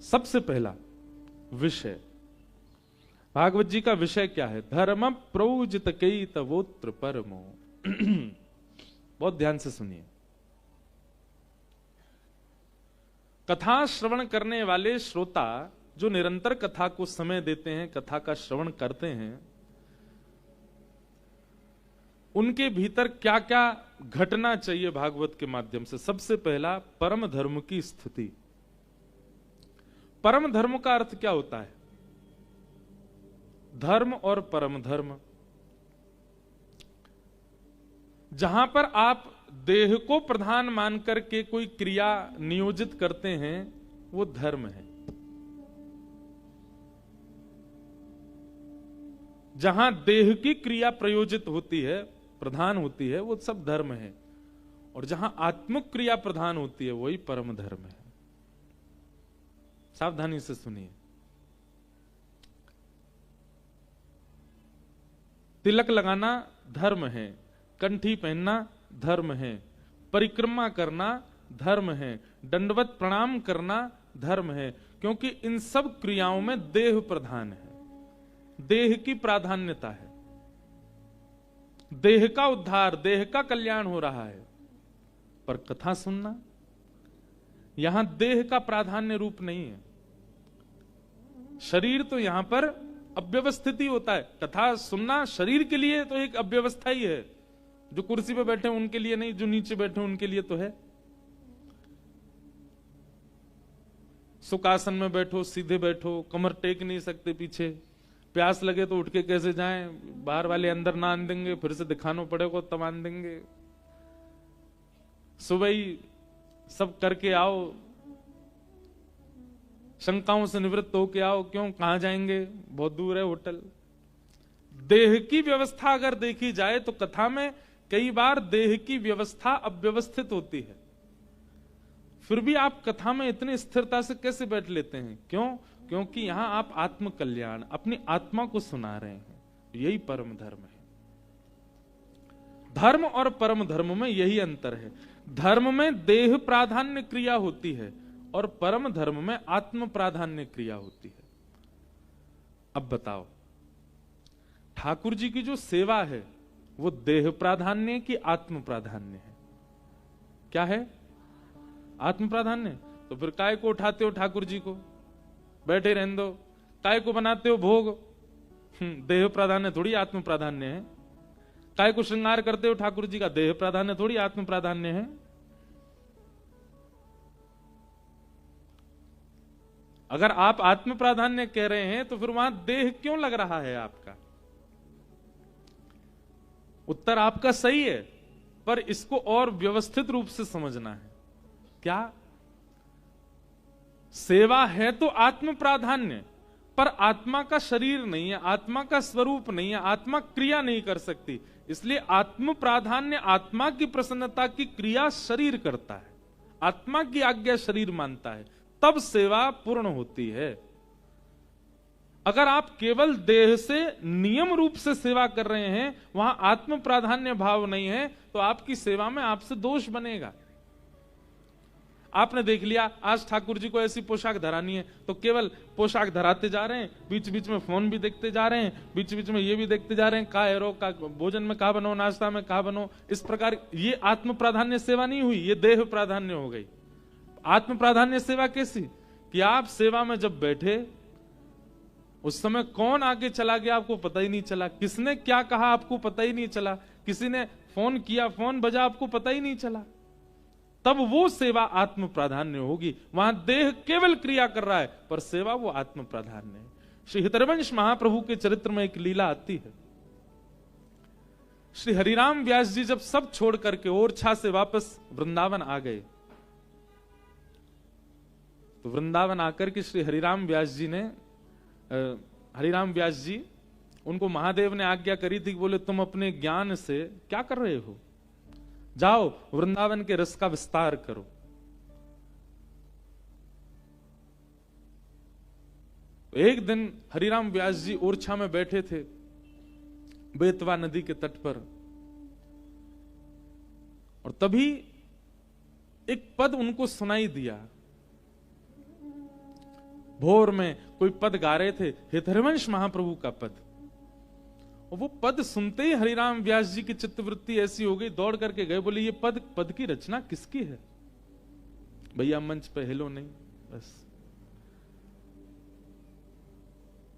सबसे पहला विषय, भागवत जी का विषय क्या है? धर्म प्रौजित कई तवोत्र परमो। बहुत ध्यान से सुनिए। कथा श्रवण करने वाले श्रोता जो निरंतर कथा को समय देते हैं, कथा का श्रवण करते हैं, उनके भीतर क्या क्या घटना चाहिए भागवत के माध्यम से? सबसे पहला, परम धर्म की स्थिति। परम धर्म का अर्थ क्या होता है? धर्म और परम धर्म। जहां पर आप देह को प्रधान मानकर के कोई क्रिया नियोजित करते हैं, वो धर्म है। जहां देह की क्रिया प्रयोजित होती है, प्रधान होती है, वो सब धर्म है। और जहां आत्मिक क्रिया प्रधान होती है, वही परम धर्म है। सावधानी से सुनिए। तिलक लगाना धर्म है, कंठी पहनना धर्म है, परिक्रमा करना धर्म है, दंडवत प्रणाम करना धर्म है, क्योंकि इन सब क्रियाओं में देह प्रधान है, देह की प्राधान्यता है, देह का उद्धार, देह का कल्याण हो रहा है। पर कथा सुनना, यहां देह का प्राधान्य रूप नहीं है। शरीर तो यहां पर अव्यवस्थित ही होता है। कथा सुनना शरीर के लिए तो एक अव्यवस्था ही है। जो कुर्सी पे बैठे उनके लिए नहीं, जो नीचे बैठे उनके लिए तो है। सुखासन में बैठो, सीधे बैठो, कमर टेक नहीं सकते पीछे, प्यास लगे तो उठ के कैसे जाएं, बाहर वाले अंदर ना आन देंगे, फिर से दिखाना पड़ेगा तब आन देंगे। सुबह ही सब करके आओ, शंकाओं से निवृत्त होके आओ। क्यों, कहां जाएंगे, बहुत दूर है होटल। देह की व्यवस्था अगर देखी जाए तो कथा में कई बार देह की व्यवस्था अव्यवस्थित होती है। फिर भी आप कथा में इतनी स्थिरता से कैसे बैठ लेते हैं? क्यों? क्योंकि यहां आप आत्म कल्याण, अपनी आत्मा को सुना रहे हैं। यही परम धर्म है। धर्म और परम धर्म में यही अंतर है। धर्म में देह प्राधान्य क्रिया होती है और परम धर्म में आत्म प्राधान्य क्रिया होती है। अब बताओ, ठाकुर जी की जो सेवा है वो देह प्राधान्य की आत्म प्राधान्य है? क्या है? आत्म प्राधान्य। तो फिर काय को उठाते हो ठाकुर जी को, बैठे रहने दो। काय को बनाते हो भोग, देह प्राधान्य थोड़ी आत्म प्राधान्य है। काय को श्रृंगार करते हो ठाकुर जी का, देह प्राधान्य थोड़ी आत्म प्राधान्य है। अगर आप आत्म प्राधान्य कह रहे हैं तो फिर वहां देह क्यों लग रहा है आपका? उत्तर आपका सही है, पर इसको और व्यवस्थित रूप से समझना है। क्या? सेवा है तो आत्म प्राधान्य, पर आत्मा का शरीर नहीं है, आत्मा का स्वरूप नहीं है, आत्मा क्रिया नहीं कर सकती। इसलिए आत्म प्राधान्य, आत्मा की प्रसन्नता की क्रिया शरीर करता है, आत्मा की आज्ञा शरीर मानता है, तब सेवा पूर्ण होती है। अगर आप केवल देह से नियम रूप से सेवा कर रहे हैं, वहां आत्म प्राधान्य भाव नहीं है, तो आपकी सेवा में आपसे दोष बनेगा। आपने देख लिया, आज ठाकुर जी को ऐसी पोशाक धरानी है तो केवल पोशाक धराते जा रहे हैं, बीच बीच में फोन भी देखते जा रहे हैं, बीच बीच में ये भी देखते जा रहे हैं, का एरो का भोजन में का बनो, नाश्ता में का बनो। इस प्रकार ये आत्म प्राधान्य सेवा नहीं हुई, ये देह प्राधान्य हो गई। आत्म प्राधान्य सेवा कैसी? कि आप सेवा में जब बैठे, उस समय कौन आगे चला गया आपको पता ही नहीं चला, किसने क्या कहा आपको पता ही नहीं चला, किसी ने फोन किया, फोन बजा, आपको पता ही नहीं चला। तब वो सेवा आत्म प्राधान्य होगी। वहां देह केवल क्रिया कर रहा है, पर सेवा वो आत्म प्राधान्य है। श्री हितरवंश महाप्रभु के चरित्र में एक लीला आती है। श्री हरिराम व्यास जी जब सब छोड़ करके ओरछा से वापस वृंदावन आ गए, तो वृंदावन आकर के श्री हरिराम व्यास जी उनको महादेव ने आज्ञा करी थी, बोले तुम अपने ज्ञान से क्या कर रहे हो, जाओ वृंदावन के रस का विस्तार करो। एक दिन हरिराम व्यास जी ओरछा में बैठे थे, बेतवा नदी के तट पर, और तभी एक पद उनको सुनाई दिया। भोर में कोई पद गा रहे थे, हितहरिवंश महाप्रभु का पद, और वो पद सुनते ही हरिराम व्यास जी की चित्तवृत्ति ऐसी हो गई, दौड़ करके गए, बोले ये पद की रचना किसकी है? भैया मंच पे हिलो नहीं, बस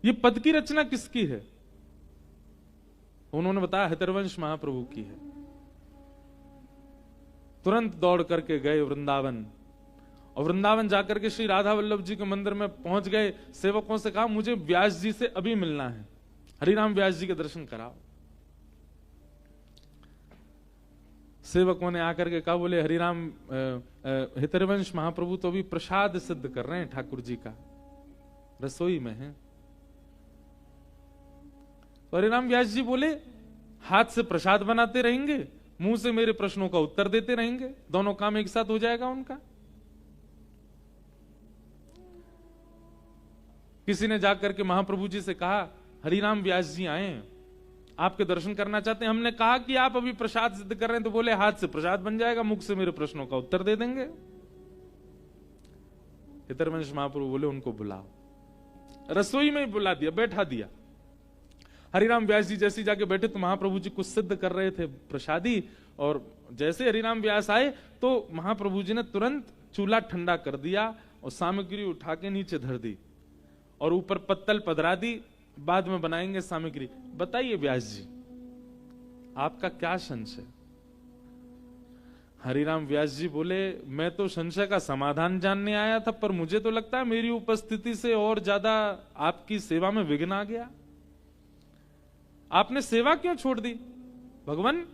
ये पद की रचना किसकी है? उन्होंने बताया हितहरिवंश महाप्रभु की है। तुरंत दौड़ करके गए वृंदावन, और वृंदावन जाकर के श्री राधा वल्लभ जी के मंदिर में पहुंच गए। सेवकों से कहा मुझे व्यास जी से अभी मिलना है, हरिराम व्यास जी के दर्शन कराओ। सेवकों ने आकर के कहा, बोले हरिराम हितहरिवंश महाप्रभु तो अभी प्रसाद सिद्ध कर रहे हैं ठाकुर जी का, रसोई में है। तो हरिराम व्यास जी बोले हाथ से प्रसाद बनाते रहेंगे, मुंह से मेरे प्रश्नों का उत्तर देते रहेंगे, दोनों काम एक साथ हो जाएगा उनका। किसी ने जाकर के महाप्रभु जी से कहा हरिराम व्यास जी आए हैं, आपके दर्शन करना चाहते हैं। हमने कहा कि आप अभी प्रसाद सिद्ध कर रहे हैं, तो बोले हाथ से प्रसाद बन जाएगा, मुख से मेरे प्रश्नों का उत्तर दे देंगे। हितहरिवंश महाप्रभु बोले उनको बुलाओ। रसोई में ही बुला दिया, बैठा दिया। हरिराम व्यास जी जैसे जाके बैठे तो महाप्रभु जी कुछ सिद्ध कर रहे थे प्रसादी, और जैसे हरिराम व्यास आए तो महाप्रभु जी ने तुरंत चूल्हा ठंडा कर दिया और सामग्री उठा के नीचे धर दी और ऊपर पत्तल पधरा दी, बाद में बनाएंगे सामग्री। बताइए व्यास जी आपका क्या संशय? हरिराम व्यास जी बोले मैं तो संशय का समाधान जानने आया था, पर मुझे तो लगता है मेरी उपस्थिति से और ज्यादा आपकी सेवा में विघ्न आ गया। आपने सेवा क्यों छोड़ दी? भगवान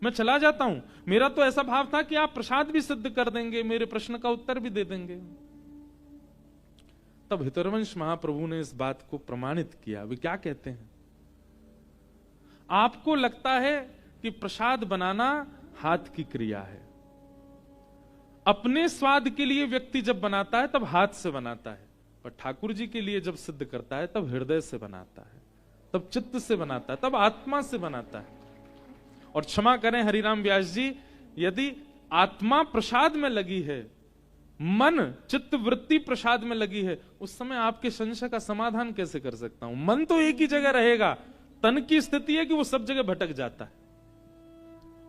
मैं चला जाता हूं, मेरा तो ऐसा भाव था कि आप प्रसाद भी सिद्ध कर देंगे, मेरे प्रश्न का उत्तर भी दे देंगे। तब हितहरिवंश महाप्रभु ने इस बात को प्रमाणित किया। वे क्या कहते हैं? आपको लगता है कि प्रसाद बनाना हाथ की क्रिया है, अपने स्वाद के लिए व्यक्ति जब बनाता है तब हाथ से बनाता है, पर ठाकुर जी के लिए जब सिद्ध करता है तब हृदय से बनाता है, तब चित्त से बनाता है, तब आत्मा से बनाता है। और क्षमा करें हरिराम व्यास जी, यदि आत्मा प्रसाद में लगी है, मन चित्त वृत्ति प्रसाद में लगी है, उस समय आपके संशय का समाधान कैसे कर सकता हूं? मन तो एक ही जगह रहेगा, तन की स्थिति है कि वो सब जगह भटक जाता है।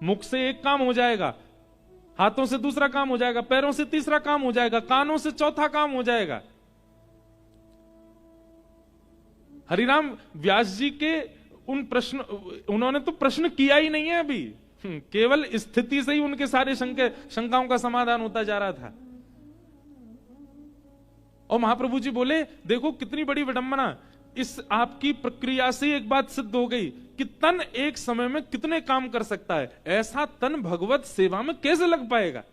मुख से एक काम हो जाएगा, हाथों से दूसरा काम हो जाएगा, पैरों से तीसरा काम हो जाएगा, कानों से चौथा काम हो जाएगा। हरिराम व्यास जी के उन प्रश्न, उन्होंने तो प्रश्न किया ही नहीं है अभी, केवल स्थिति से ही उनके सारे शंकाओं का समाधान होता जा रहा था। और महाप्रभु जी बोले देखो कितनी बड़ी विडंबना, इस आपकी प्रक्रिया से एक बात सिद्ध हो गई कि तन एक समय में कितने काम कर सकता है। ऐसा तन भगवत सेवा में कैसे लग पाएगा?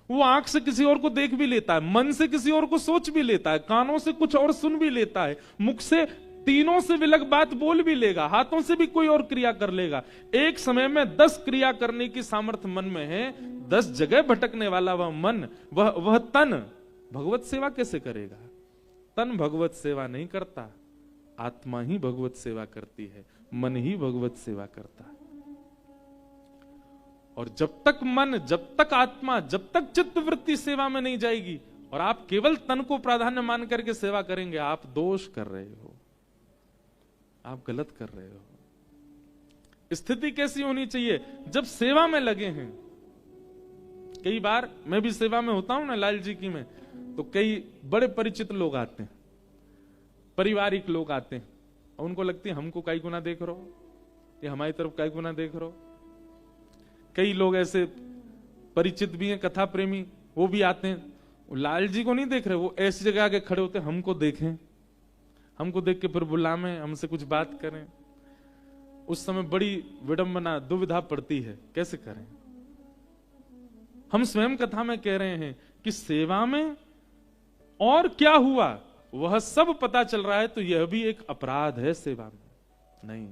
वो आंख से किसी और को देख भी लेता है, मन से किसी और को सोच भी लेता है, कानों से कुछ और सुन भी लेता है, मुख से तीनों से विलग बात बोल भी लेगा, हाथों से भी कोई और क्रिया कर लेगा। एक समय में 10 क्रिया करने की सामर्थ्य मन में है, 10 जगह भटकने वाला वह मन, वह तन भगवत सेवा कैसे करेगा? तन भगवत सेवा नहीं करता, आत्मा ही भगवत सेवा करती है, मन ही भगवत सेवा करता है। और जब तक मन, जब तक आत्मा, जब तक चित्त वृत्ति सेवा में नहीं जाएगी और आप केवल तन को प्राधान्य मान करके सेवा करेंगे, आप दोष कर रहे हो, आप गलत कर रहे हो। स्थिति कैसी होनी चाहिए? जब सेवा में लगे हैं। कई बार मैं भी सेवा में होता हूं ना लाल जी की में, तो कई बड़े परिचित लोग आते हैं, पारिवारिक लोग आते हैं, और उनको लगती है हमको काई गुना देख रहे हो, ये हमारी तरफ काई गुना देख रहे हो। कई लोग ऐसे परिचित भी हैं, कथा प्रेमी, वो भी आते हैं, लाल जी को नहीं देख रहे, वो ऐसी जगह आके खड़े होते हैं, हमको देखें, हमको देख के फिर बुलावें, हमसे कुछ बात करें। उस समय बड़ी विडंबना, दुविधा पड़ती है, कैसे करें? हम स्वयं कथा में कह रहे हैं कि सेवा में और क्या हुआ वह सब पता चल रहा है, तो यह भी एक अपराध है सेवा में। नहीं,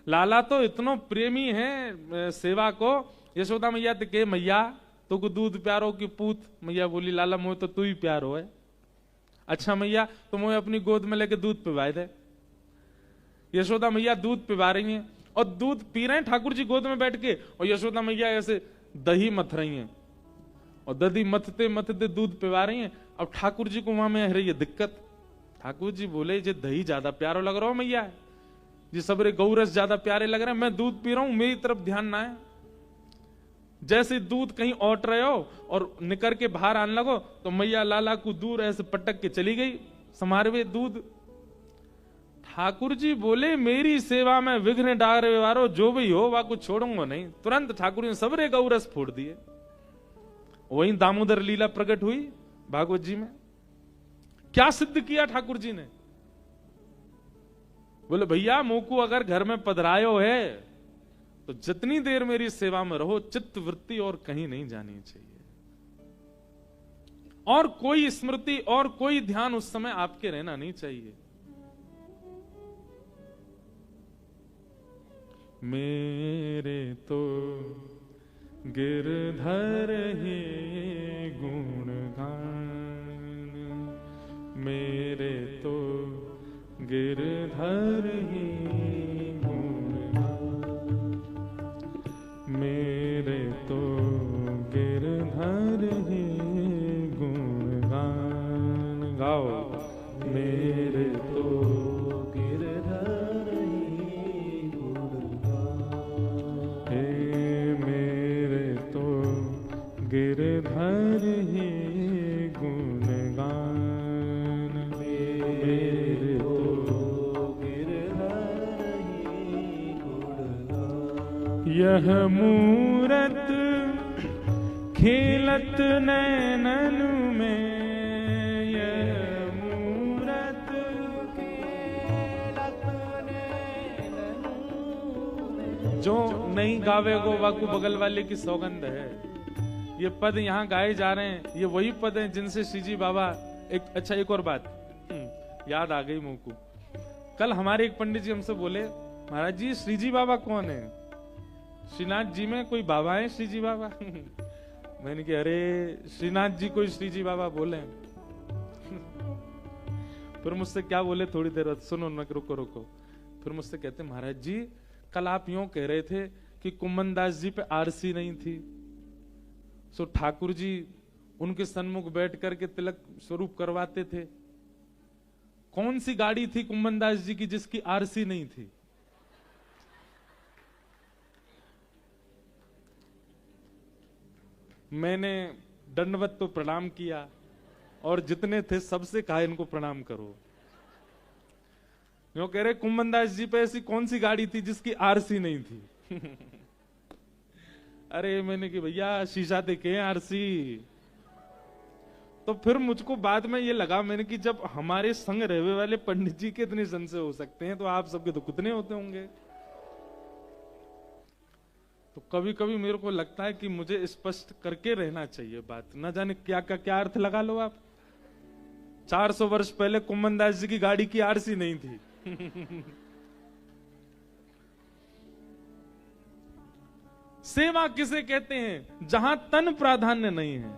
लाला तो इतना प्रेमी है सेवा को। यशोदा मैया तो के मैया तो को दूध प्यारो की पूत। मैया बोली लाला मोह तो तू ही प्यारो है। अच्छा मैया तो मोह अपनी गोद में लेके दूध पिवाए दे। यशोदा मैया दूध पिवा रही हैं और दूध पी रहे हैं ठाकुर जी गोद में बैठ के, और यशोदा मैया ऐसे दही मथ रही हैं। और दधी मथते मथते दूध पिवा रही हैं। अब ठाकुर जी को वहां में रही है दिक्कत। ठाकुर जी बोले जे दही ज्यादा प्यारो लग रहा हो मैया, जी सबरे गौरस ज्यादा प्यारे लग रहे हैं, मैं दूध पी रहा हूं, मेरी तरफ ध्यान ना है। जैसे दूध कहीं औट रहे हो और निकर के बाहर आने लगो तो मैया लाला को दूर ऐसे पटक के चली गई समारवे दूध। ठाकुर जी बोले मेरी सेवा में विघ्न डारे वारो जो भी हो वा को छोड़ूंगा नहीं। तुरंत ठाकुर जी ने सबरे गौरस फोड़ दिए। वहीं दामोदर लीला प्रकट हुई भागवत जी में। क्या सिद्ध किया ठाकुर जी ने? बोले भैया मोकू अगर घर में पधरायो है तो जितनी देर मेरी सेवा में रहो, चित्त वृत्ति और कहीं नहीं जानी चाहिए, और कोई स्मृति और कोई ध्यान उस समय आपके रहना नहीं चाहिए। मेरे तो गिरधर ही गुणगान, मेरे तो गिरधर ही गुणगान, मेरे तो गिरधर ही गुणगान। गाओ मेरे तो गिरधर ही गुणगान, हे मेरे तो गिरधर ही गुणगान, मेरे तो गिरधर ही गुणगान। यह मूरत खेलत नैनन में, यह मूरत खेलत नैनन में। जो नहीं गावेगो वाकू बगल वाले की सौगंध है। ये पद यहाँ गाए जा रहे हैं, ये वही पद हैं जिनसे श्रीजी बाबा एक और बात याद आ गई मुंह को। कल हमारे एक पंडित जी हमसे बोले महाराज जी श्रीजी बाबा कौन है? श्रीनाथ जी में कोई बाबा है श्रीजी बाबा? मैंने कहा अरे श्रीनाथ जी को श्रीजी बाबा बोले। फिर मुझसे क्या बोले थोड़ी देर बाद, सुनो न, रुको। फिर मुझसे कहते महाराज जी कल आप यूं कह रहे थे कि कुम्मनदास जी पे आरसी नहीं थी, सो ठाकुर जी उनके सन्मुख बैठ करके तिलक स्वरूप करवाते थे। कौन सी गाड़ी थी कुम्मनदास जी की जिसकी आरसी नहीं थी? मैंने दंडवत तो प्रणाम किया और जितने थे सबसे कहा इनको प्रणाम करो। जो कह रहे कुम्मनदास जी पे ऐसी कौन सी गाड़ी थी जिसकी आरसी नहीं थी? अरे मैंने कि भैया शीशा देखे आरसी। तो फिर मुझको बाद में ये लगा, मैंने कि जब हमारे संग रहने वाले पंडित जी के इतने संशय हो सकते हैं तो आप सबके तो कितने होते होंगे। तो कभी कभी मेरे को लगता है कि मुझे स्पष्ट करके रहना चाहिए बात, न जाने क्या का क्या अर्थ लगा लो आप। 400 वर्ष पहले कुम्मनदास जी की गाड़ी की आरसी नहीं थी। सेवा किसे कहते हैं? जहां तन प्राधान्य नहीं है,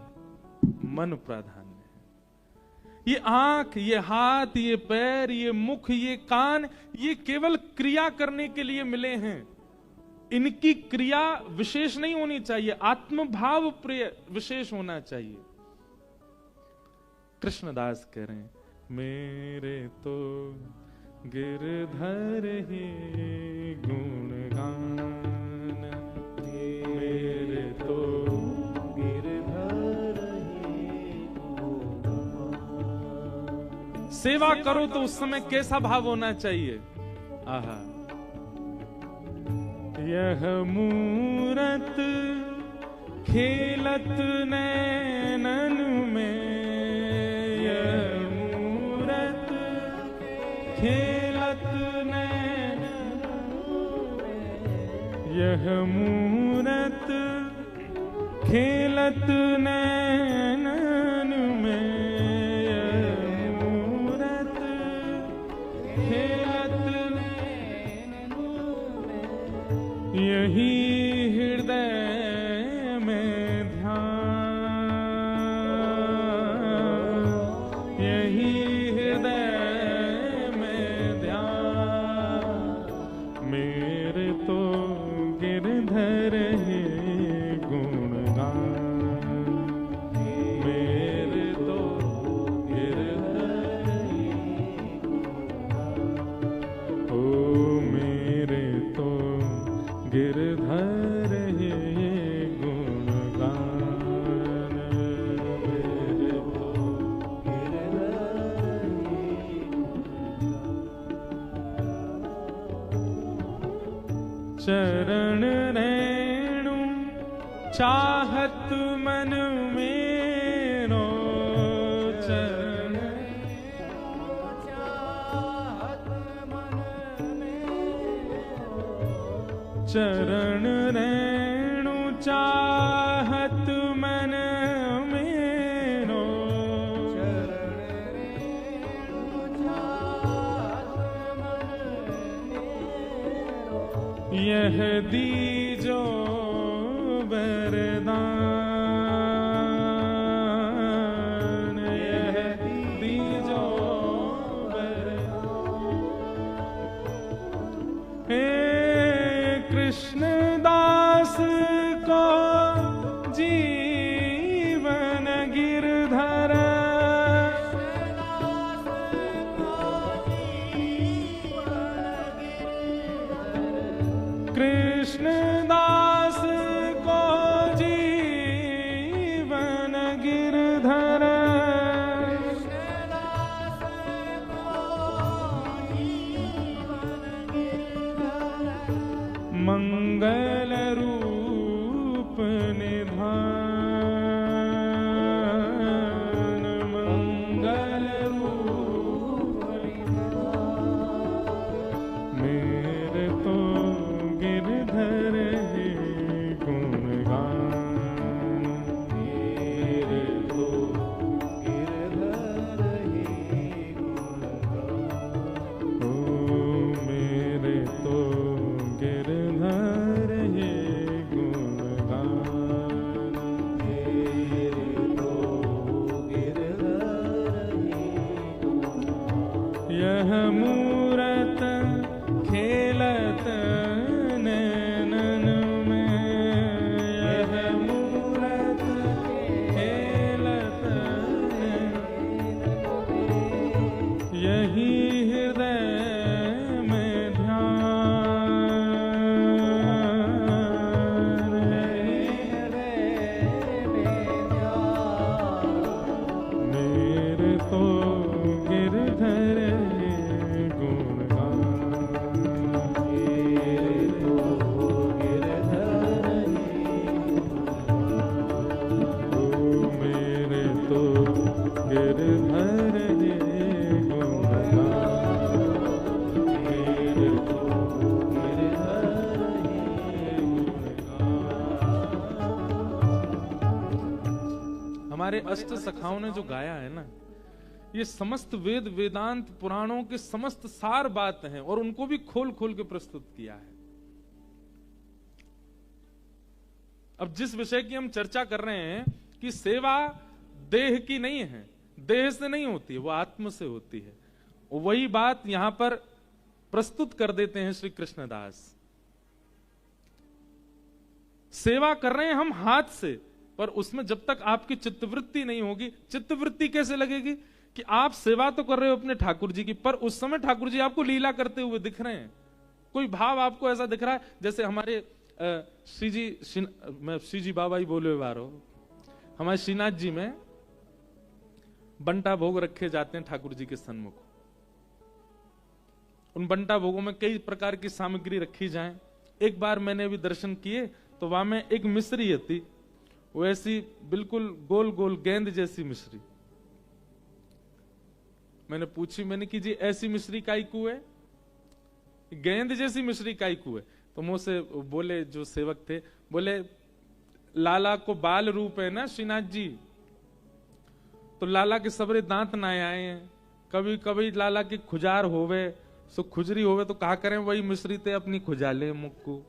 मन प्राधान्य है। ये आंख, ये हाथ, ये पैर, ये मुख, ये कान, ये केवल क्रिया करने के लिए मिले हैं। इनकी क्रिया विशेष नहीं होनी चाहिए, आत्मभाव प्रिय विशेष होना चाहिए। कृष्णदास कह रहे हैं मेरे तो गिरधर ही गुणगान, मेरे तो गिरधर ही गुणगान। सेवा करो तो उस समय कैसा भाव होना चाहिए? आहा, यह मूरत खेलत नैनन में, यह मूरत खेलत नैनन में, यह मूरत खेलत नैनन में, यह मूरत खेलत नैनन में। यही हृदय में ध्यान, यही हृदय में ध्यान, मेरे तो गिरधर ही गुणगान, चरण रेणु चाहत मन मेरो, चरण चरण रेणु चाहत मन मेरो, यह दीजो वरदान, यह दीजो वरदान। हे कृष्णदास को जीवन गिरधर, कृष्णदास को जीवन गिरधर, मंगल रूप निधान, मंगल रूप मेरे तो गिरधर है गुणगान, मेरे तो गिरधर है गुणगान, ओ मेरे तो गिरधर है गुणगान, मेरे तो गिरधर है गुणगान। यह मूरत खेलत नैनन में, यह मूरत खेलत यही हृदय में ध्यान, यही हृदय में ध्यान, मेरे तो गिरधर है गुणगान, मेरे तो गिरधर है गुणगान, ओ मेरे तो गिरधर है गुणगान, मेरे तो गिरधर है गुणगान। हमारे अष्ट सखाओं ने जो गाया है ना, ये समस्त वेद वेदांत पुराणों के समस्त सार बात हैं और उनको भी खोल खोल के प्रस्तुत किया है। अब जिस विषय की हम चर्चा कर रहे हैं कि सेवा देह की नहीं है, देह से नहीं होती है, वो आत्म से होती है, वही बात यहां पर प्रस्तुत कर देते हैं श्री कृष्णदास। सेवा कर रहे हैं हम हाथ से, पर उसमें जब तक आपकी चित्तवृत्ति नहीं होगी, चित्तवृत्ति कैसे लगेगी कि आप सेवा तो कर रहे हो अपने ठाकुर जी की, पर उस समय ठाकुर जी आपको लीला करते हुए दिख रहे हैं। कोई भाव आपको ऐसा दिख रहा है, जैसे हमारे श्री जी बाबा ही बोले बारो, हमारे श्रीनाथ जी में बंटा भोग रखे जाते हैं ठाकुर जी के सन्मुख। उन बंटा भोगों में कई प्रकार की सामग्री रखी जाए। एक बार मैंने भी दर्शन किए तो वहां में एक मिश्री थी, वो ऐसी बिल्कुल गोल गोल गेंद जैसी मिश्री। मैंने पूछी, मैंने कि जी ऐसी मिश्री काई को है, गेंद जैसी मिश्री काई को है? तो मुझसे बोले जो सेवक थे, बोले लाला को बाल रूप है ना श्रीनाथ जी, तो लाला के सबरे दांत ना आए हैं, कभी कभी लाला की खुजार होवे, सो खुजरी होवे तो कहा करें, वही मिश्री ते अपनी खुजाले मुख को,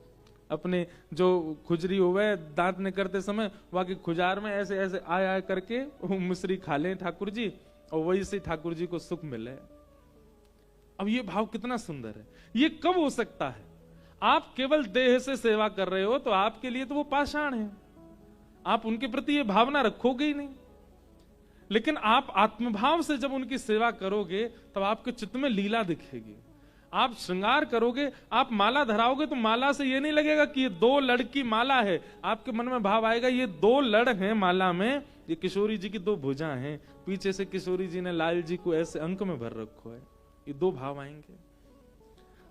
अपने जो खुजरी होवे दांत ने करते समय वहां की खुजार में ऐसे ऐसे आय आय करके वो मिश्री खा ले ठाकुर जी, और वही से ठाकुर जी को सुख मिले। अब ये भाव कितना सुंदर है। ये कब हो सकता है? आप केवल देह से सेवा कर रहे हो तो आपके लिए तो वो पाषाण है, आप उनके प्रति ये भावना रखोगे ही नहीं। लेकिन आप आत्मभाव से जब उनकी सेवा करोगे तब आपके चित्त में लीला दिखेगी। आप श्रृंगार करोगे, आप माला धराओगे तो माला से ये नहीं लगेगा कि ये 2 लड़ की माला है, आपके मन में भाव आएगा ये 2 लड़ हैं माला में, ये किशोरी जी की 2 भुजा हैं, पीछे से किशोरी जी ने लाल जी को ऐसे अंक में भर रखो है, ये 2 भाव आएंगे।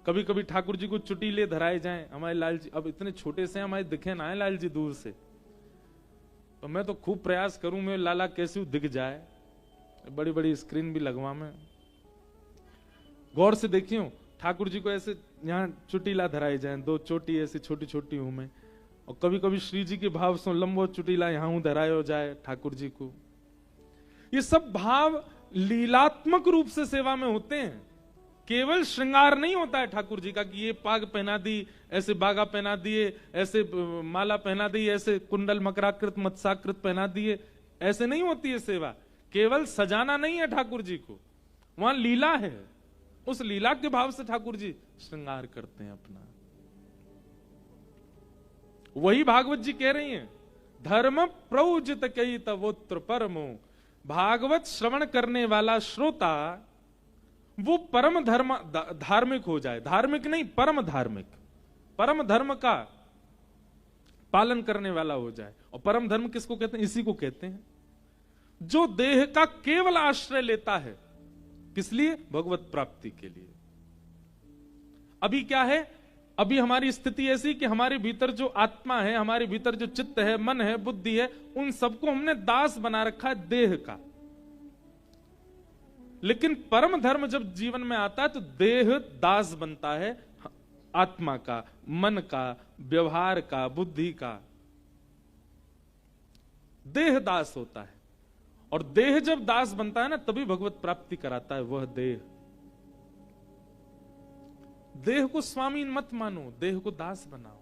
कभी कभी ठाकुर जी को चुटीले धराए जाएं, हमारे लाल जी अब इतने छोटे से हमारे दिखे ना है लाल जी दूर से, तो मैं तो खूब प्रयास करूं मैं लाला कैसे दिख जाए, बड़ी बड़ी स्क्रीन भी लगवा मैं। गौर से देखियो ठाकुर जी को ऐसे यहाँ चुटीला धराए जाए, दो चोटी ऐसी छोटी छोटी हूं मैं, और कभी कभी श्री जी के भाव से लंबो चुटीला यहाँ धरायो जाए ठाकुर जी को। ये सब भाव लीलात्मक रूप से सेवा में होते हैं, केवल श्रृंगार नहीं होता है ठाकुर जी का कि ये पाग पहना दी, ऐसे बागा पहना दिए, ऐसे माला पहना दी, ऐसे कुंडल मकराकृत मत्स्याकृत पहना दिए, ऐसे नहीं होती है सेवा। केवल सजाना नहीं है ठाकुर जी को, वहां लीला है, उस लीला के भाव से ठाकुर जी श्रृंगार करते हैं अपना। वही भागवत जी कह रही हैं, धर्म प्रौजित कई तवोत्र परमो, भागवत श्रवण करने वाला श्रोता वो परम धर्म धार्मिक हो जाए, धार्मिक नहीं परम धार्मिक, परम धर्म का पालन करने वाला हो जाए। और परम धर्म किसको कहते हैं? इसी को कहते हैं जो देह का केवल आश्रय लेता है, किस लिए? भगवत प्राप्ति के लिए। अभी क्या है, अभी हमारी स्थिति ऐसी कि हमारे भीतर जो आत्मा है, हमारे भीतर जो चित्त है, मन है, बुद्धि है, उन सबको हमने दास बना रखा है देह का। लेकिन परम धर्म जब जीवन में आता है तो देह दास बनता है आत्मा का, मन का, व्यवहार का, बुद्धि का, देह दास होता है। और देह जब दास बनता है ना, तभी भगवत प्राप्ति कराता है वह देह। देह को स्वामी मत मानो, देह को दास बनाओ।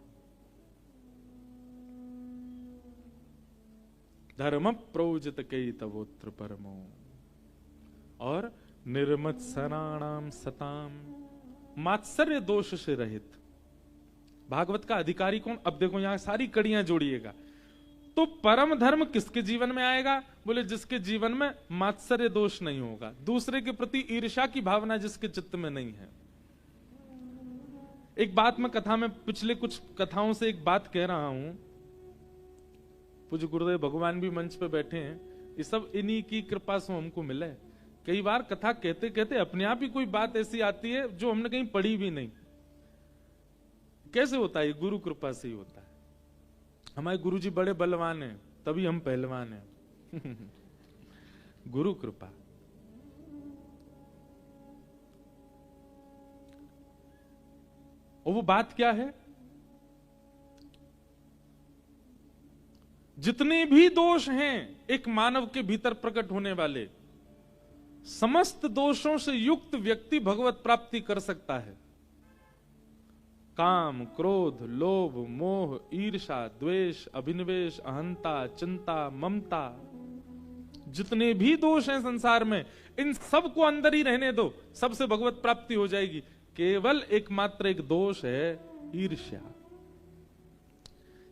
धर्म प्रौजित कई तवोत्र परमो, और निर्मत सराणाम सताम, मात्सर्य दोष से रहित। भागवत का अधिकारी कौन? अब देखो यहां सारी कड़ियां जोड़िएगा। तो परम धर्म किसके जीवन में आएगा? बोले जिसके जीवन में मात्सर्य दोष नहीं होगा, दूसरे के प्रति ईर्ष्या की भावना जिसके चित्त में नहीं है। एक बात मैं कथा में, पिछले कुछ कथाओं से एक बात कह रहा हूं, पूज्य गुरुदेव भगवान भी मंच पे बैठे हैं, ये सब इन्हीं की कृपा से हमको मिले। कई बार कथा कहते कहते अपने आप ही कोई बात ऐसी आती है जो हमने कहीं पढ़ी भी नहीं। कैसे होता है? गुरु कृपा से ही होता है। हमारे गुरुजी बड़े बलवान हैं, तभी हम पहलवान हैं। गुरु कृपा। और वो बात क्या है? जितने भी दोष हैं एक मानव के भीतर प्रकट होने वाले, समस्त दोषों से युक्त व्यक्ति भगवत प्राप्ति कर सकता है। काम, क्रोध, लोभ, मोह, ईर्ष्या, द्वेष, अभिनिवेश, अहंता, चिंता, ममता, जितने भी दोष हैं संसार में, इन सब को अंदर ही रहने दो, सबसे भगवत प्राप्ति हो जाएगी। केवल एकमात्र एक दोष है ईर्ष्या।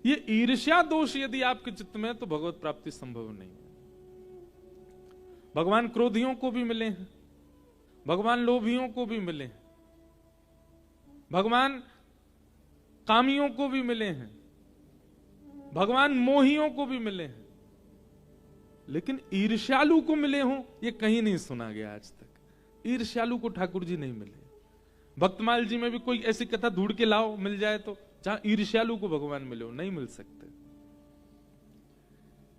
ये ईर्ष्या दोष यदि आपके चित्त में है तो भगवत प्राप्ति संभव नहीं। भगवान क्रोधियों को भी मिले हैं, भगवान लोभियों को भी मिले हैं, भगवान कामियों को भी मिले हैं, भगवान मोहियों को भी मिले हैं, लेकिन ईर्ष्यालु को मिले हों ये कहीं नहीं सुना गया आज तक। ईर्ष्यालु को ठाकुर जी नहीं मिले। भक्तमाल जी में भी कोई ऐसी कथा ढूंढ के लाओ, मिल जाए तो, जहां ईर्ष्यालु को भगवान मिले हो, नहीं मिल सकते।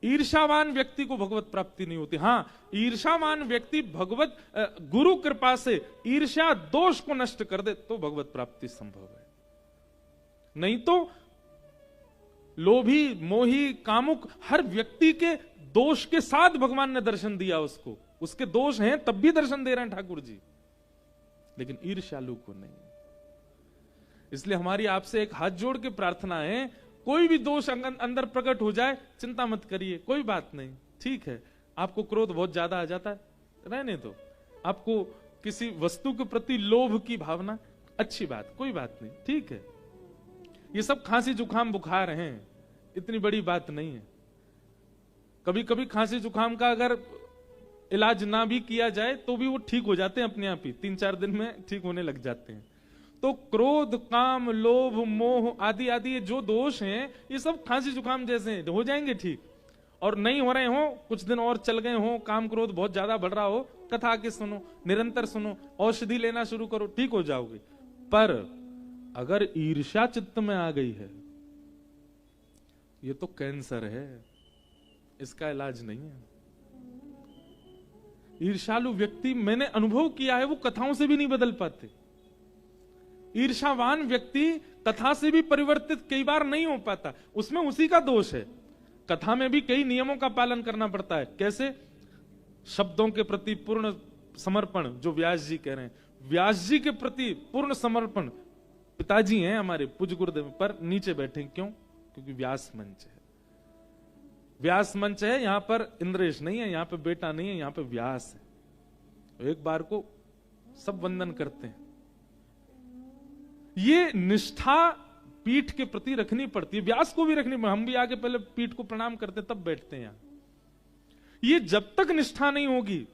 ईर्ष्यावान व्यक्ति को भगवत प्राप्ति नहीं होती। हां, ईर्ष्यावान व्यक्ति भगवत गुरु कृपा से ईर्ष्या दोष को नष्ट कर दे तो भगवत प्राप्ति संभव है। नहीं तो लोभी, मोही, कामुक हर व्यक्ति के दोष के साथ भगवान ने दर्शन दिया उसको, उसके दोष हैं तब भी दर्शन दे रहे हैं ठाकुर जी, लेकिन ईर्ष्यालु को नहीं। इसलिए हमारी आपसे एक हाथ जोड़ के प्रार्थना है, कोई भी दोष अंदर प्रकट हो जाए चिंता मत करिए, कोई बात नहीं, ठीक है। आपको क्रोध बहुत ज्यादा आ जाता है, रहने दो। आपको किसी वस्तु के प्रति लोभ की भावना, अच्छी बात, कोई बात नहीं, ठीक है। ये सब खांसी जुकाम बुखार हैं, इतनी बड़ी बात नहीं है। कभी कभी खांसी जुकाम का अगर इलाज ना भी किया जाए तो भी वो ठीक हो जाते हैं अपने आप ही, 3-4 दिन में ठीक होने लग जाते हैं। तो क्रोध, काम, लोभ, मोह आदि आदि जो दोष हैं ये सब खांसी जुकाम जैसे हैं, हो जाएंगे ठीक। और नहीं हो रहे हो, कुछ दिन और चल गए हो, काम क्रोध बहुत ज्यादा बढ़ रहा हो, कथा आके सुनो, निरंतर सुनो, औषधि लेना शुरू करो, ठीक हो जाओगे। पर अगर ईर्ष्या चित्त में आ गई है, ये तो कैंसर है, इसका इलाज नहीं है। ईर्ष्यालु व्यक्ति, मैंने अनुभव किया है, वो कथाओं से भी नहीं बदल पाते। ईर्ष्यावान व्यक्ति कथा से भी परिवर्तित कई बार नहीं हो पाता, उसमें उसी का दोष है। कथा में भी कई नियमों का पालन करना पड़ता है। कैसे? शब्दों के प्रति पूर्ण समर्पण, जो व्यास जी कह रहे हैं, व्यास जी के प्रति पूर्ण समर्पण। पिताजी हैं हमारे पूज्य गुरुदेव, पर नीचे बैठे, क्यों? क्योंकि व्यास मंच है, व्यास मंच है, यहां पर इंद्रेश नहीं है, यहां पे बेटा नहीं है, यहां पे व्यास है। एक बार को सब वंदन करते हैं। ये निष्ठा पीठ के प्रति रखनी पड़ती है, व्यास को भी रखनी पड़ती। हम भी आगे पहले पीठ को प्रणाम करते तब बैठते हैं यहां। ये जब तक निष्ठा नहीं होगी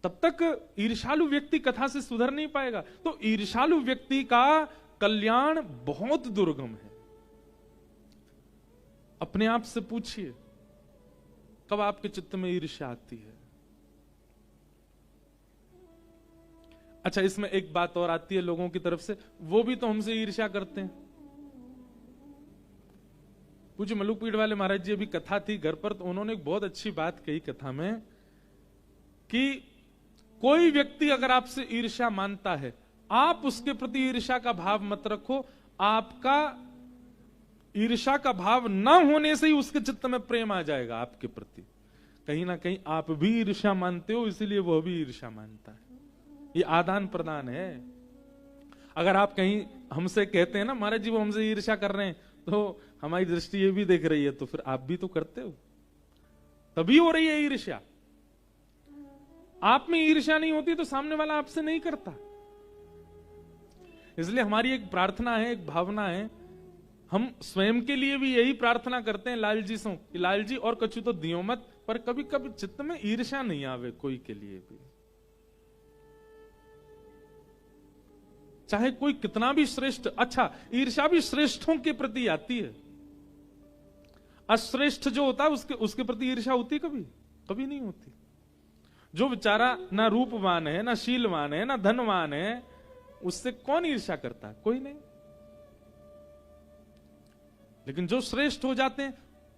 तब तक ईर्ष्यालु व्यक्ति कथा से सुधर नहीं पाएगा। तो ईर्ष्यालु व्यक्ति का कल्याण बहुत दुर्गम है। अपने आप से पूछिए, कब आपके चित्त में ईर्ष्या आती है? अच्छा, इसमें एक बात और आती है लोगों की तरफ से, वो भी तो हमसे ईर्ष्या करते हैं। पूज्य मलुकपीठ वाले महाराज जी, अभी कथा थी घर पर, तो उन्होंने एक बहुत अच्छी बात कही कथा में कि कोई व्यक्ति अगर आपसे ईर्ष्या मानता है, आप उसके प्रति ईर्ष्या का भाव मत रखो। आपका ईर्ष्या का भाव न होने से ही उसके चित्त में प्रेम आ जाएगा आपके प्रति। कहीं ना कहीं आप भी ईर्ष्या मानते हो, इसीलिए वह भी ईर्ष्या मानता है। ये आदान प्रदान है। अगर आप कहीं हमसे कहते हैं ना, महाराज जी वो हमसे ईर्ष्या कर रहे हैं, तो हमारी दृष्टि ये भी देख रही है, तो फिर आप भी तो करते हो, तभी हो रही है ईर्ष्या। आप में ईर्ष्या नहीं होती तो सामने वाला आपसे नहीं करता। इसलिए हमारी एक प्रार्थना है, एक भावना है, हम स्वयं के लिए भी यही प्रार्थना करते हैं लाल जी से कि लाल जी और कछु तो दियो मत, पर कभी कभी चित्त में ईर्ष्या नहीं आवे कोई के लिए भी। चाहे कोई कितना भी श्रेष्ठ, अच्छा ईर्ष्या भी श्रेष्ठों के प्रति आती है। अश्रेष्ठ जो होता है उसके प्रति ईर्ष्या होती कभी? कभी नहीं होती। जो बेचारा ना रूपवान है, ना शीलवान है, ना धनवान है, उससे कौन ईर्ष्या करता है? कोई नहीं। लेकिन जो श्रेष्ठ हो जाते हैं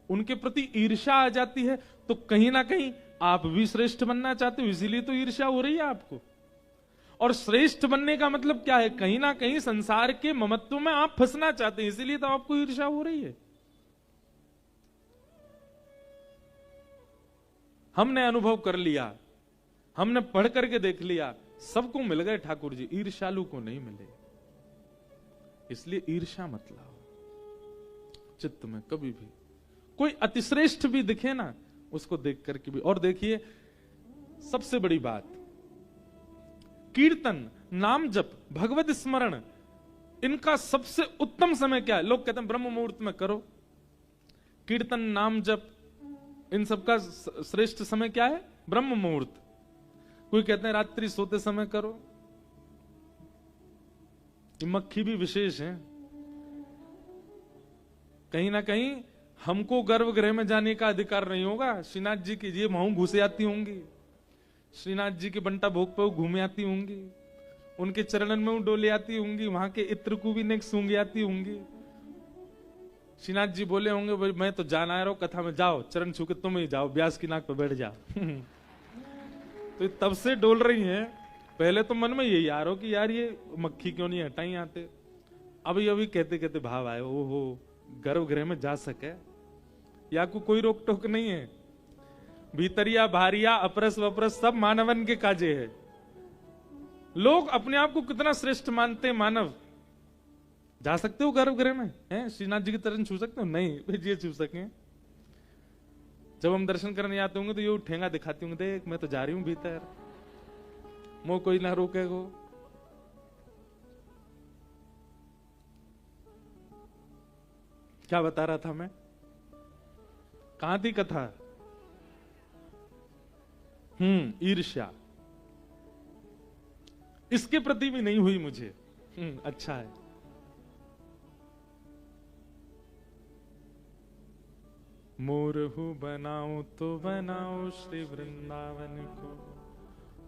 उनके प्रति ईर्ष्या आ जाती है, तो कहीं ना कहीं आप भी श्रेष्ठ बनना चाहते हो, इसीलिए तो ईर्ष्या हो रही है आपको। और श्रेष्ठ बनने का मतलब क्या है? कहीं ना कहीं संसार के ममत्व में आप फंसना चाहते हैं, इसीलिए तो आपको ईर्ष्या हो रही है। हमने अनुभव कर लिया, हमने पढ़ करके देख लिया, सबको मिल गए ठाकुर जी, ईर्ष्यालु को नहीं मिले। इसलिए ईर्ष्या मत लाओ चित्त में कभी भी। कोई अतिश्रेष्ठ भी दिखे ना, उसको देख करके भी। और देखिए सबसे बड़ी बात, कीर्तन, नाम जप, भगवत स्मरण, इनका सबसे उत्तम समय क्या है? लोग कहते हैं ब्रह्म मुहूर्त में करो। कीर्तन, नाम जप, इन सबका श्रेष्ठ समय क्या है? ब्रह्म मुहूर्त। कोई कहते हैं रात्रि सोते समय करो। मक्खी भी विशेष है। कहीं ना कहीं हमको गर्भगृह में जाने का अधिकार नहीं होगा। श्रीनाथ जी की ये महू घुसे आती होंगी, श्रीनाथ जी के बंटा भोग पे घूमे आती होंगी, उनके चरणन में डोले आती होंगी, वहां के इत्र को भी नेक सूंघ आती होंगी। श्रीनाथ जी बोले होंगे भाई मैं तो जाना आ रहा हूं कथा में, जाओ चरण छू के तुम ही जाओ, व्यास की नाक पर बैठ जाओ। तो तब से डोल रही हैं। पहले तो मन में यही आ रहा हो कि यार ये मक्खी क्यों नहीं हटाई आते। अभी अभी कहते कहते भाव आए, ओहो गर्भगृह में जा सके या कोई रोक टोक नहीं है। भीतरिया भारिया अपरस वपरस सब मानवन के काजे है। लोग अपने आप को कितना श्रेष्ठ मानते हैं। मानव जा सकते हो गर्भगृह में? हैं श्रीनाथ जी की चरण छू सकते हो? नहीं ये छू सके। जब हम दर्शन करने आते होंगे तो ये ठेंगा दिखाती होंगे, देख मैं तो जा रही हूं भीतर, मो कोई ना रोकेगो। क्या बता रहा था मैं? कहां थी कथा? ईर्ष्या इसके प्रति भी नहीं हुई मुझे। अच्छा है। मोरहु बनाओ तो बनाओ श्री वृंदावन को,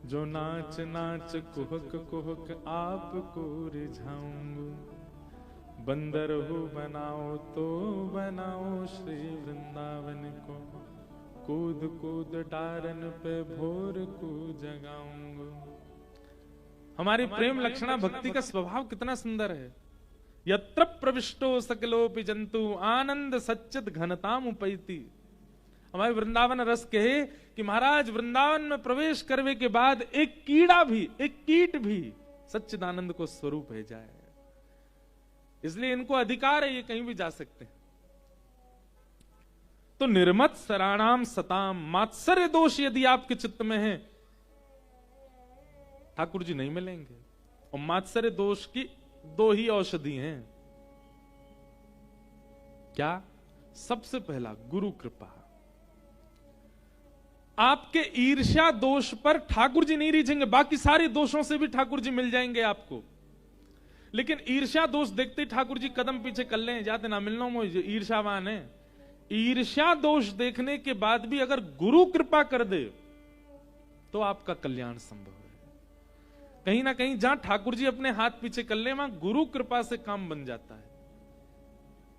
जो नाच नाच कुहक कुहक आपको रिझाऊंगा। बंदर हो बनाओ तो बनाओ श्री वृंदावन को, कूद कूद डारन पे भोर को जगाऊंगा। हमारी प्रेम लक्षणा भक्ति का स्वभाव कितना सुंदर है। यत्र प्रविष्टो सकलोपि जंतु आनंद सच्चित घनताम उपैति। हमारे वृंदावन रस कहे कि महाराज वृंदावन में प्रवेश करने के बाद एक कीड़ा भी, एक कीट भी सच्चिदानंद को स्वरूप है जाए। इसलिए इनको अधिकार है, ये कहीं भी जा सकते हैं। तो निर्मत सराणाम सताम, मात्सर्य दोष यदि आपके चित्त में है ठाकुर जी नहीं मिलेंगे। और मात्सर्य दोष की दो ही औषधि हैं। क्या? सबसे पहला गुरु कृपा। आपके ईर्ष्या दोष पर ठाकुर जी नहीं रीझेंगे, बाकी सारे दोषों से भी ठाकुर जी मिल जाएंगे आपको। लेकिन ईर्ष्या दोष देखते ठाकुर जी कदम पीछे कर लें, जाते ना मिलना मुझे, ईर्ष्यावान है। ईर्ष्या दोष देखने के बाद भी अगर गुरु कृपा कर दे तो आपका कल्याण संभव है। कहीं ना कहीं जहां ठाकुर जी अपने हाथ पीछे कर ले, वहां गुरु कृपा से काम बन जाता है।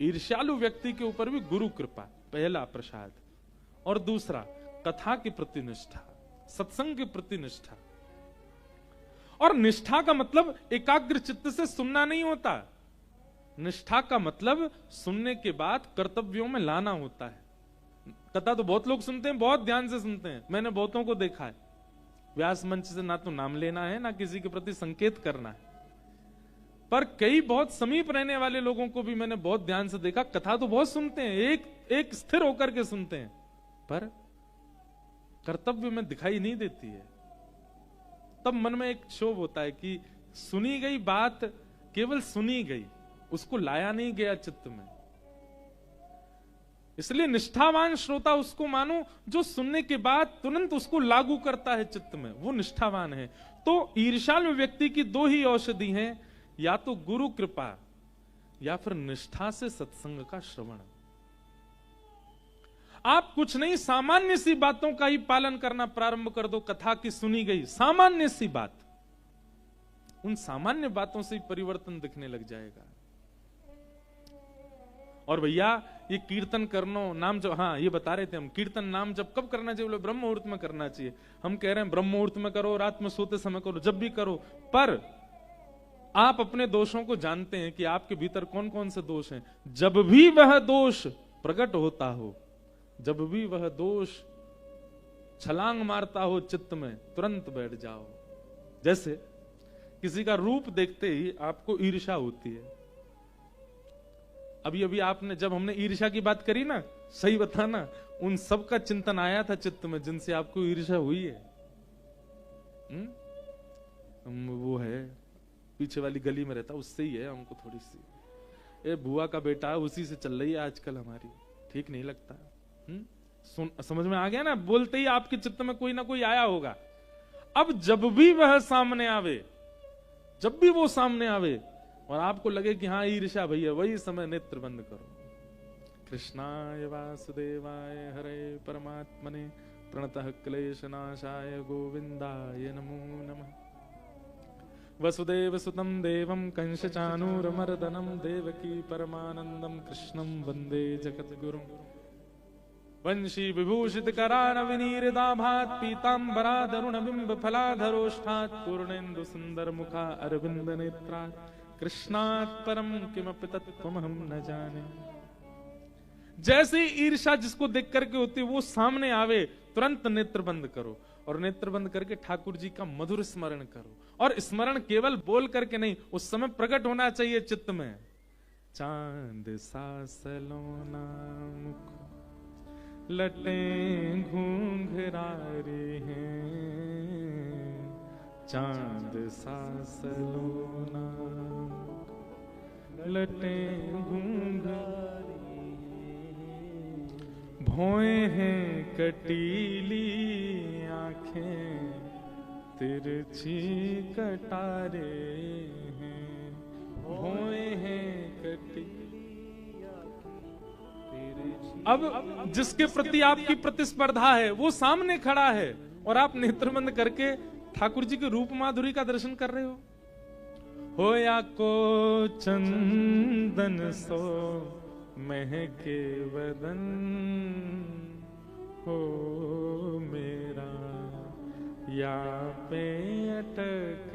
ईर्ष्यालु व्यक्ति के ऊपर भी गुरु कृपा पहला प्रसाद, और दूसरा कथा के प्रति निष्ठा, सत्संग के प्रति निष्ठा। और निष्ठा का मतलब एकाग्र चित्त से सुनना नहीं होता। निष्ठा का मतलब सुनने के बाद कर्तव्यों में लाना होता है। कथा तो बहुत लोग सुनते हैं, बहुत ध्यान से सुनते हैं, मैंने बहुतों को देखा है। व्यास मंच से ना तो नाम लेना है, ना किसी के प्रति संकेत करना है, पर कई बहुत समीप रहने वाले लोगों को भी मैंने बहुत ध्यान से देखा। कथा तो बहुत सुनते हैं, एक स्थिर होकर के सुनते हैं, पर कर्तव्य में दिखाई नहीं देती है। तब मन में एक क्षोभ होता है कि सुनी गई बात केवल सुनी गई, उसको लाया नहीं गया चित्त में। इसलिए निष्ठावान श्रोता उसको मानो जो सुनने के बाद तुरंत उसको लागू करता है चित्त में, वो निष्ठावान है। तो ईर्ष्यालु व्यक्ति की दो ही औषधि हैं, या तो गुरु कृपा या फिर निष्ठा से सत्संग का श्रवण। आप कुछ नहीं, सामान्य सी बातों का ही पालन करना प्रारंभ कर दो। कथा की सुनी गई सामान्य सी बात, उन सामान्य बातों से ही परिवर्तन दिखने लग जाएगा। और भैया ये कीर्तन करनो नाम जब, हाँ ये बता रहे थे हम, कीर्तन नाम जब कब करना चाहिए? बोले ब्रह्म मुहूर्त में करना चाहिए। हम कह रहे हैं ब्रह्म मुहूर्त में करो, रात में सोते समय करो, जब भी करो। पर आप अपने दोषों को जानते हैं कि आपके भीतर कौन कौन से दोष हैं। जब भी वह दोष प्रकट होता हो, जब भी वह दोष छलांग मारता हो चित्त में, तुरंत बैठ जाओ। जैसे किसी का रूप देखते ही आपको ईर्ष्या होती है। अभी अभी आपने, जब हमने ईर्ष्या की बात करी ना, सही बताना, उन सब का चिंतन आया था चित्त में जिनसे आपको ईर्ष्या हुई है। वो है पीछे वाली गली में रहता, उससे ही है हमको थोड़ी सी। ये बुआ का बेटा है, उसी से चल रही है आजकल हमारी, ठीक नहीं लगता। समझ में आ गया ना? बोलते ही आपके चित्त में कोई ना कोई आया होगा। अब जब भी वह सामने आवे, जब भी वो सामने आवे और आपको लगे कि हाँ ईर्ष्या भैया, वही समय नेत्र बंद करो। कृष्णाय वासुदेवाय हरे परमात्मने प्रणतः क्लेशनाशाय गोविंदाय नमो नमः। वसुदेव सुतं देवं कंसचानूरमर्दनं देवकी परमानंदं कृष्णं वंदे जगद्गुरुं। वंशी विभूषित करानविनीरदाभात पीतांबराधरुण बिंब फलाधरोष्ठात् पूर्णेन्दु सुंदर मुखा अरविंद नेत्रात् कृष्णात् परम किमपि तत्त्वमहं न जाने। जैसे ईर्ष्या जिसको देख करके होती है, वो सामने आवे, तुरंत नेत्र बंद करो और नेत्र बंद करके ठाकुर जी का मधुर स्मरण करो। और स्मरण केवल बोल करके नहीं, उस समय प्रकट होना चाहिए चित्त में। चांद सा सलोना मुख लटें घूंघरारे हैं, चांद सा सलोना लटें घूंघरारे, भौएं हैं कटीली आंखें तिरछी कटारे हैं, भौएं हैं कटीली। अब जिसके प्रति आपकी प्रतिस्पर्धा है वो सामने खड़ा है और आप नेत्रबंद करके ठाकुर जी के रूप माधुरी का दर्शन कर रहे हो या को चंदन सो महके वदन हो मेरा, या पे अटक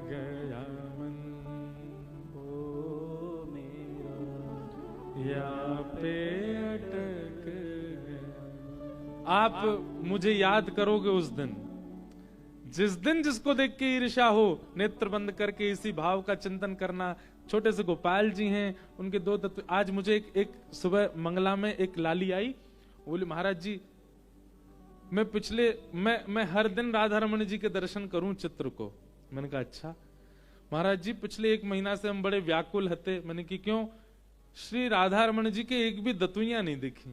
गया मन हो मेरा, या पे अटक गया। आप मुझे याद करोगे उस दिन, जिस दिन जिसको देख के ईर्ष्या हो, नेत्र बंद करके इसी भाव का चिंतन करना। छोटे से गोपाल जी हैं, उनके दो तत्व। आज मुझे एक सुबह मंगला में एक लाली आई, बोली महाराज जी मैं हर दिन राधा रमन जी के दर्शन करूं चित्र को। मैंने कहा अच्छा। महाराज जी पिछले 1 महीना से हम बड़े व्याकुल हते। मैंने कि क्यों? श्री राधा रमन जी के एक भी दतुइयां नहीं दिखी।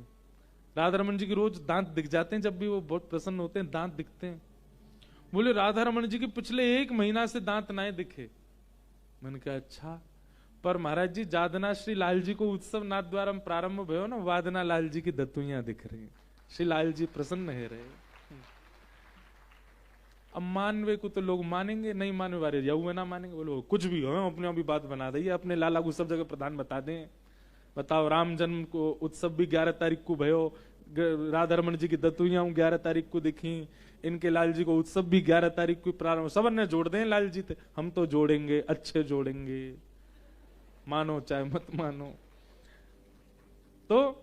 राधा रमन जी के रोज दांत दिख जाते हैं, जब भी वो बहुत प्रसन्न होते हैं दांत दिखते हैं। बोले राधा रमन जी के पिछले 1 महीना से दांत ना दिखे। मैंने कहा अच्छा। पर महाराज जी जादना श्री लाल जी को उत्सव नाथ द्वारा प्रारंभ भयो ना, वादना लाल जी की दतुइयां दिख रही। श्री लाल जी प्रसन्न है रहे। अब मानवे को तो लोग मानेंगे, नहीं मानवे वाले यऊ ना मानेंगे। बोलो कुछ भी हो, अपने आप भी बात बना दी, अपने लाला को सब जगह प्रधान बता दें। बताओ राम जन्म को उत्सव भी 11 तारीख को भयो, राधा रमन जी की दतुइयां 11 तारीख को दिखी, इनके लाल जी को उत्सव भी 11 तारीख को प्रारंभ। सब ने जोड़ दें लाल जी थे। हम तो जोड़ेंगे, अच्छे जोड़ेंगे, मानो चाहे मत मानो। तो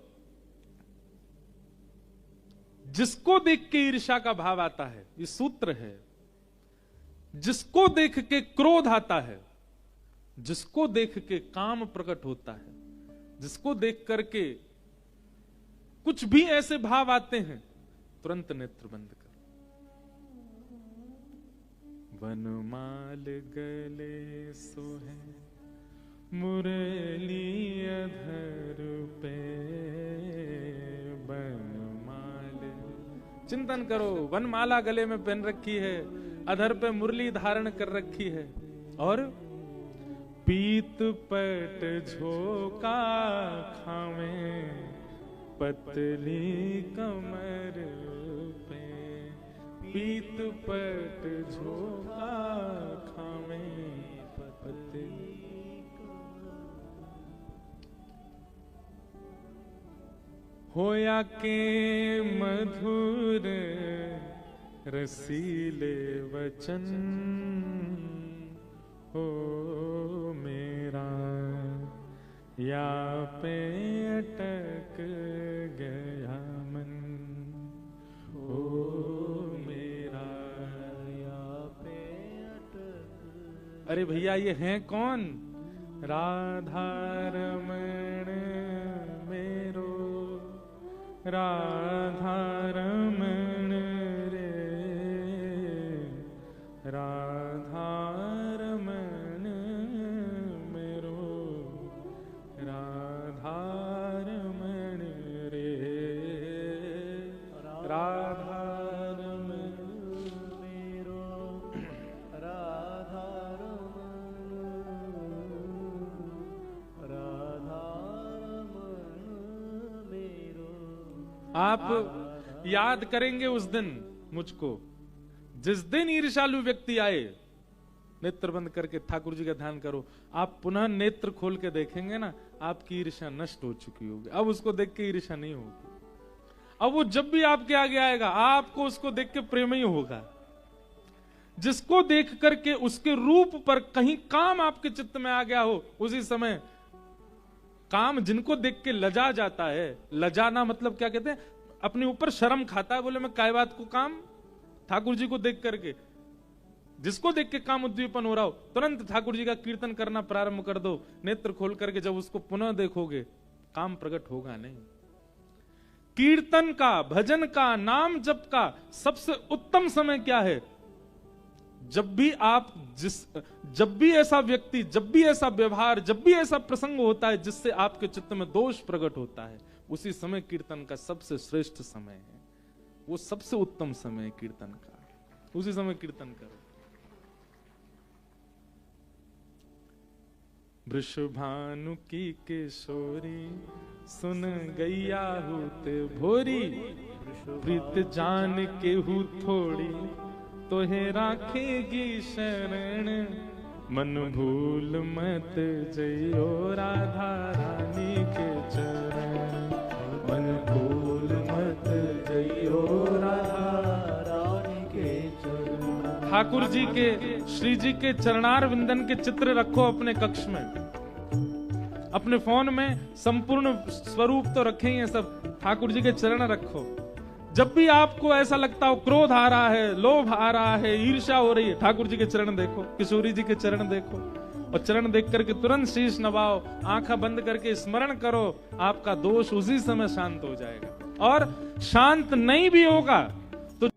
जिसको देख के ईर्ष्या का भाव आता है, ये सूत्र है। जिसको देख के क्रोध आता है, जिसको देख के काम प्रकट होता है, जिसको देख करके कुछ भी ऐसे भाव आते हैं, तुरंत नेत्र बंद कर। वनमाल गले सोहे मुरली अधर पे, वनमाल। चिंतन करो, वनमाला गले में पहन रखी है, अधर पे मुरली धारण कर रखी है, और पीत पट झोका खावे पतली कमर पे, पीत पट झोका खावे पतली। होया के मधुर रसीले वचन हो मेरा, या पे अटक गया मन हो मेरा, या पे अटक। अरे भैया ये हैं कौन? राधा रमण मेरो, राधा रमण रे, राधा रमण मेरो, राधा रमण रे, राधा रमण मेरो, राधा रमण, राधा रमण मेरो। आप याद करेंगे उस दिन मुझको, जिस दिन ईर्ष्यालु व्यक्ति आए। नेत्र बंद करके ठाकुर जी का ध्यान करो। आप पुनः नेत्र खोल के देखेंगे ना, आपकी ईर्ष्या नष्ट हो चुकी होगी। अब उसको देख के ईर्ष्या नहीं होगी। अब वो जब भी आपके आगे आएगा, आपको उसको देख के प्रेम ही होगा। जिसको देख करके उसके रूप पर कहीं काम आपके चित्त में आ गया हो, उसी समय काम जिनको देख के लजा जाता है। लजाना मतलब क्या कहते हैं? अपने ऊपर शर्म खाता है। बोले मैं काय बात को काम? ठाकुर जी को देख करके, जिसको देख के काम उद्दीपन हो रहा हो, तुरंत ठाकुर जी का कीर्तन करना प्रारंभ कर दो। नेत्र खोल करके जब उसको पुनः देखोगे, काम प्रकट होगा नहीं। कीर्तन का, भजन का, नाम जप का सबसे उत्तम समय क्या है? जब भी ऐसा व्यक्ति, जब भी ऐसा व्यवहार, जब भी ऐसा प्रसंग होता है जिससे आपके चित्त में दोष प्रकट होता है, उसी समय कीर्तन का सबसे श्रेष्ठ समय है। वो सबसे उत्तम समय है कीर्तन का। उसी समय कीर्तन करो। वृषभानु की किशोरी सुन गैया हूत भोरी, प्रीत जान के हूँ थोड़ी तोहे राखेगी शरण, मन भूल मत जइयो राधा रानी के चरण, मन भूल मत जइयो राधा रानी के चरण। ठाकुर जी के, श्री जी के चरणार विंदन के चित्र रखो अपने कक्ष में, अपने फोन में संपूर्ण स्वरूप तो रखे ही हैं सब, ठाकुर जी के चरण रखो। जब भी आपको ऐसा लगता हो क्रोध आ रहा है, लोभ आ रहा है, ईर्ष्या हो रही है, ठाकुर जी के चरण देखो, किशोरी जी के चरण देखो, और चरण देख करके तुरंत शीश नवाओ, आंखा बंद करके स्मरण करो, आपका दोष उसी समय शांत हो जाएगा। और शांत नहीं भी होगा तो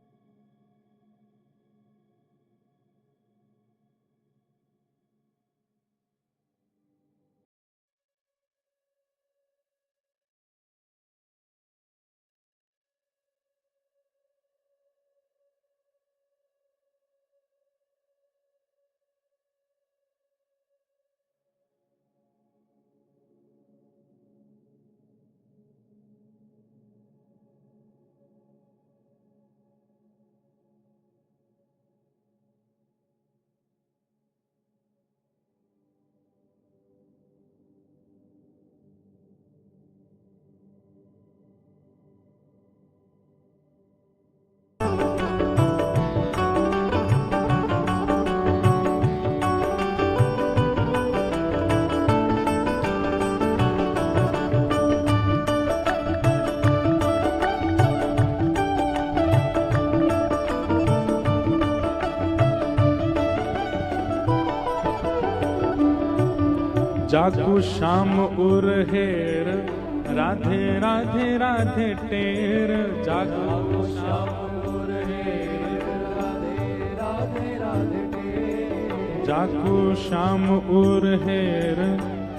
जागो शाम उर हेर, राधे राधे राधे टेर, जागो शाम उर हेर, राधे राधे राधे टेर, जागो शाम उर हेर,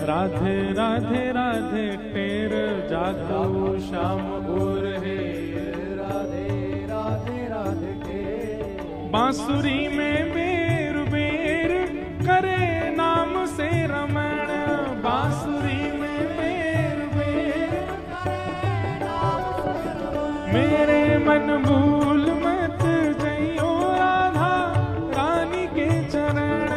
राधे राधे राधे टेर, जागो शाम उर हेर, राधे राधे राधे टेर। बांसुरी में बेर बेर करे नाम से रमण, बांसुरी में बेर बेर मेरे मन भूल मत जइयो राधा रानी के चरण,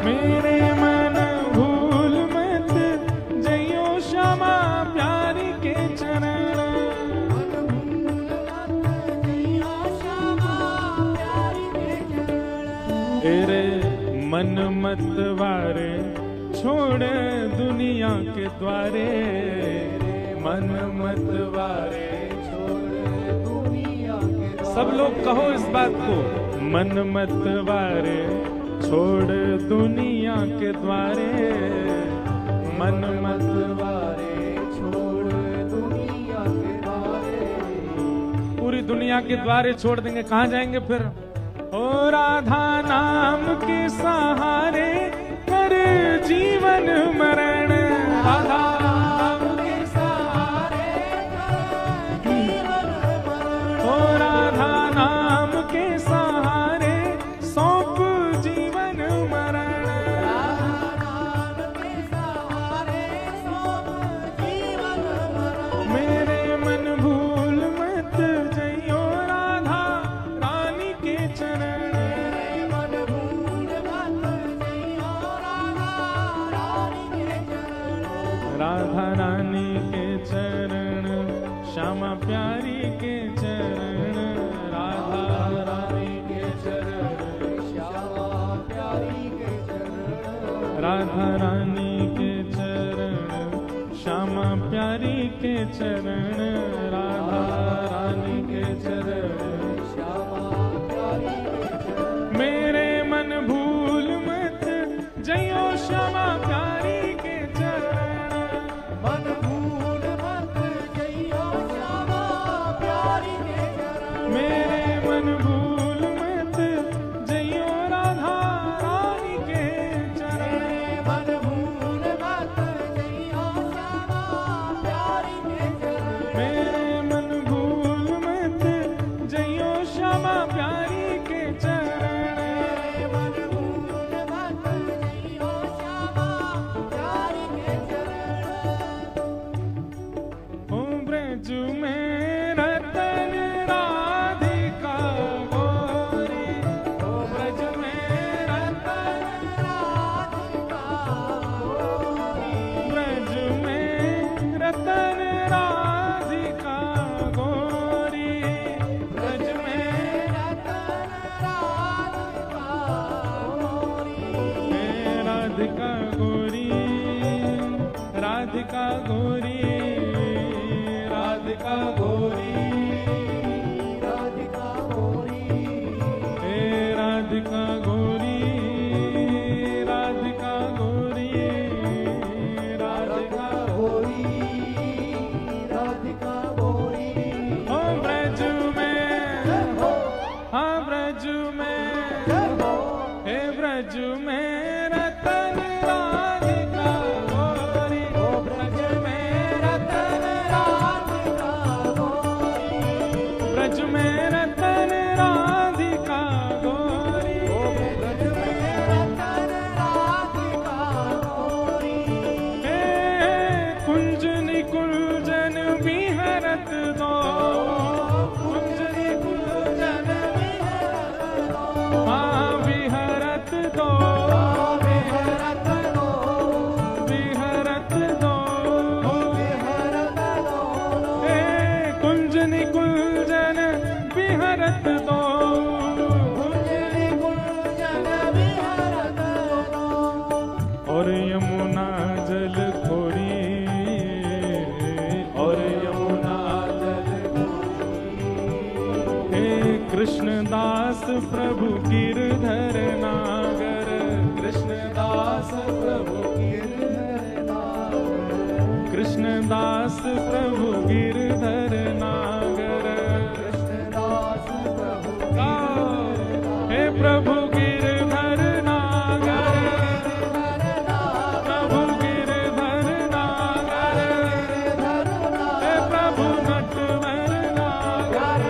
मेरे मन भूल मत जइयो श्यामा प्यारी के चरण। तेरे मन मत वारे छोड़ दुनिया के द्वारे, मन मत वारे छोड़ दुनिया के। सब लोग कहो इस बात को, मन मत वारे छोड़ दुनिया के द्वारे, मन मत वारे छोड़ दुनिया के द्वारे। पूरी दुनिया के द्वारे छोड़ देंगे, कहाँ जाएंगे फिर? ओ राधा नाम के सहारे कर जीवन मरण, राधा नाम के सहारे कर जीवन मरण, ओ राधा नाम के सहारे सौंप जीवन मरण, राधा नाम के सहारे सौंप जीवन मरण। मेरे मन भूल मत जइयो राधा रानी के चरण, राधा रानी के चरण, श्यामा प्यारी के चरण, राधा रानी के चरण, श्यामा प्यारी के चरण, राधा रानी के चरण, श्यामा प्यारी के चरण, राधा रानी के चरण, श्यामा प्यारी के चरण। मेरे मन भूल मत जइयो श्यामा प्यारी के चरण, मन भूल मत जइयो श्यामा प्यारी के चरण, मेरे मन भूल मत जइयो राधा रानी के चरण, मन भूल मत जइयो श्यामा प्यारी के चरण। गोरी, राधिका गोरी, हे राधिका गोरी, राधिका गोरी, राधिका गोरी, राधिका गोरी। ओ ब्रज में, हाँ ब्रज में, हे ब्रज में रतन राधिका गोरी, ओ ब्रज में रतन राधिका गोरी, ब्रज में रतन राधिका गोरी, ओ ब्रज में रतन राधिका गोरी। हे कुंज निकुंजन विहरत दो, कुंज निकुंजन विहरत दो, हाँ विहरत दो, विहरत दो, विहरत दो, विहरत दो। हे कुंज निकुंजन विहरत दो, कुंज निकुंजन विहरत दो। और यमुना जल खोरी, और यमुना जल खोरी, हे कृष्णदास प्रभु गिरधर नागर, कृष्णदास प्रभु गिरधर नागर, कृष्णदास प्रभु गिरधर नागर, कृष्णदास प्रभु हे प्रभु गिरधर नागर, प्रभु गिरधर नागर, हे प्रभु नटवर नागर,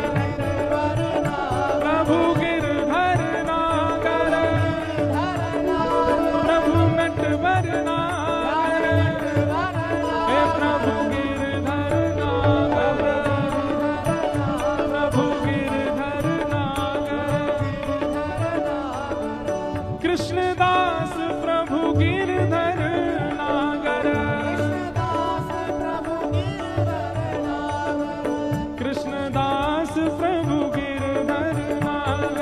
प्रभु गिरधर नागर, प्रभु नटवर नागर, हे प्रभु गिरधर नागर, प्रभु गिरधर नागर। कृष्णदास प्रभु गिरधर नागर, कृष्णदास प्रभु गिरधर नागर,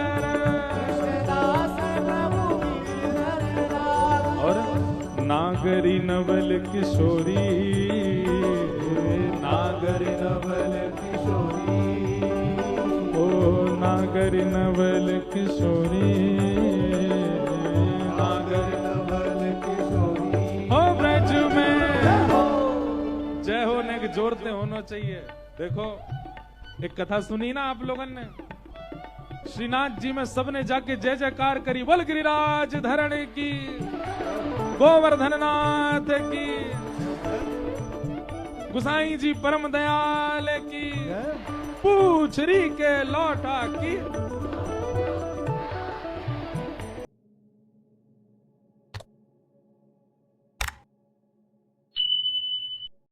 और नागरी नवल किशोरी, नागरी नवल किशोरी, ओ नागरी नवल किशोरी, नागरी नवल किशोरी। हो ब्रज में जय होने के जोरते होना चाहिए। देखो एक कथा सुनी ना आप लोगों ने, श्रीनाथ जी में सबने जाके जय जयकार करी, बोल गिरिराज धरण की, गोवर्धन नाथ की, गुसाई जी परम दयाल की, पूछ री के लौटा की।